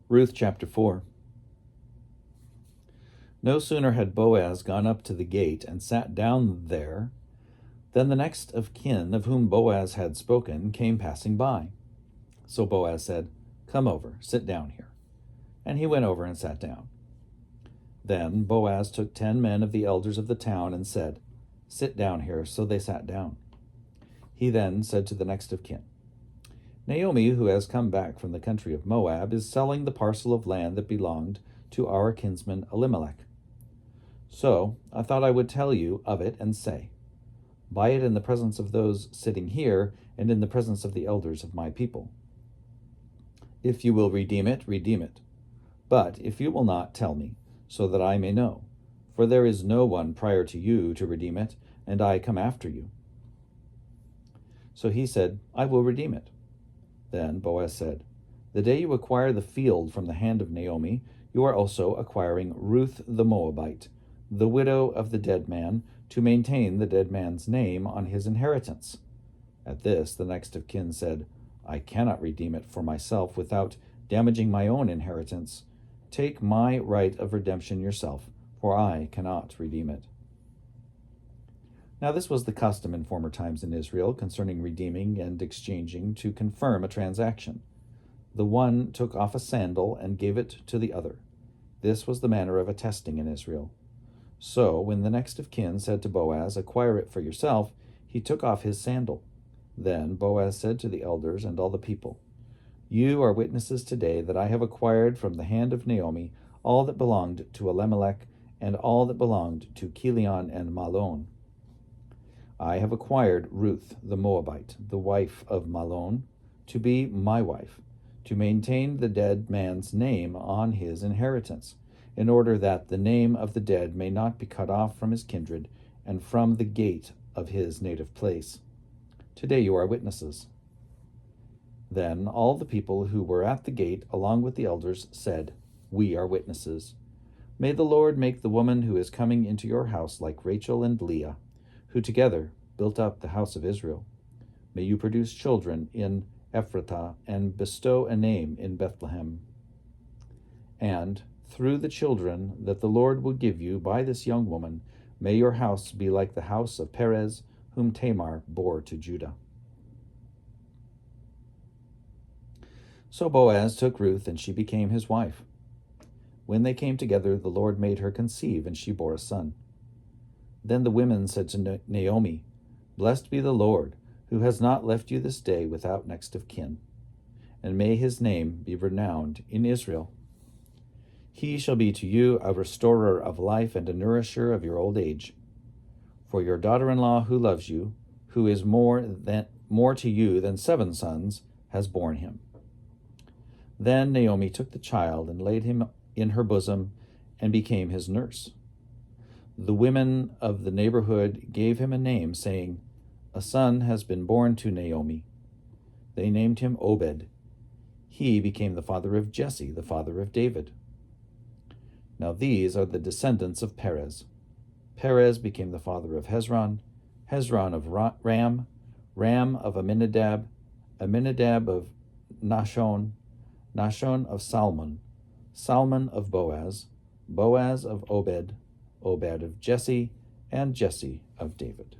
Ruth chapter 4. No sooner had Boaz gone up to the gate and sat down there than the next of kin of whom Boaz had spoken came passing by. So Boaz said, "Come over, sit down here." And he went over and sat down. Then Boaz took 10 men of the elders of the town and said, "Sit down here." So they sat down. He then said to the next of kin, "Naomi, who has come back from the country of Moab, is selling the parcel of land that belonged to our kinsman Elimelech. So I thought I would tell you of it and say, buy it in the presence of those sitting here and in the presence of the elders of my people. If you will redeem it, redeem it. But if you will not, tell me, so that I may know. For there is no one prior to you to redeem it, and I come after you." So he said, "I will redeem it." Then Boaz said, "The day you acquire the field from the hand of Naomi, you are also acquiring Ruth the Moabite, the widow of the dead man, to maintain the dead man's name on his inheritance." At this, the next of kin said, "I cannot redeem it for myself without damaging my own inheritance. Take my right of redemption yourself, for I cannot redeem it." Now this was the custom in former times in Israel concerning redeeming and exchanging to confirm a transaction. The one took off a sandal and gave it to the other. This was the manner of attesting in Israel. So when the next of kin said to Boaz, "Acquire it for yourself," he took off his sandal. Then Boaz said to the elders and all the people, "You are witnesses today that I have acquired from the hand of Naomi all that belonged to Elimelech and all that belonged to Chilion and Mahlon. I have acquired Ruth the Moabite, the wife of Mahlon, to be my wife, to maintain the dead man's name on his inheritance, in order that the name of the dead may not be cut off from his kindred and from the gate of his native place. Today you are witnesses." Then all the people who were at the gate, along with the elders, said, "We are witnesses. May the Lord make the woman who is coming into your house like Rachel and Leah, who together built up the house of Israel. May you produce children in Ephrathah and bestow a name in Bethlehem. And through the children that the Lord will give you by this young woman, may your house be like the house of Perez, whom Tamar bore to Judah." So Boaz took Ruth, and she became his wife. When they came together, the Lord made her conceive, and she bore a son. Then the women said to Naomi, "Blessed be the Lord, who has not left you this day without next of kin, and may his name be renowned in Israel. He shall be to you a restorer of life and a nourisher of your old age. For your daughter-in-law who loves you, who is more to you than 7 sons, has borne him." Then Naomi took the child and laid him in her bosom and became his nurse. The women of the neighborhood gave him a name, saying, "A son has been born to Naomi." They named him Obed. He became the father of Jesse, the father of David. Now these are the descendants of Perez. Perez became the father of Hezron, Hezron of Ram, Ram of Amminadab, Amminadab of Nahshon, Nahshon of Salmon, Salmon of Boaz, Boaz of Obed, Obed of Jesse, and Jesse of David.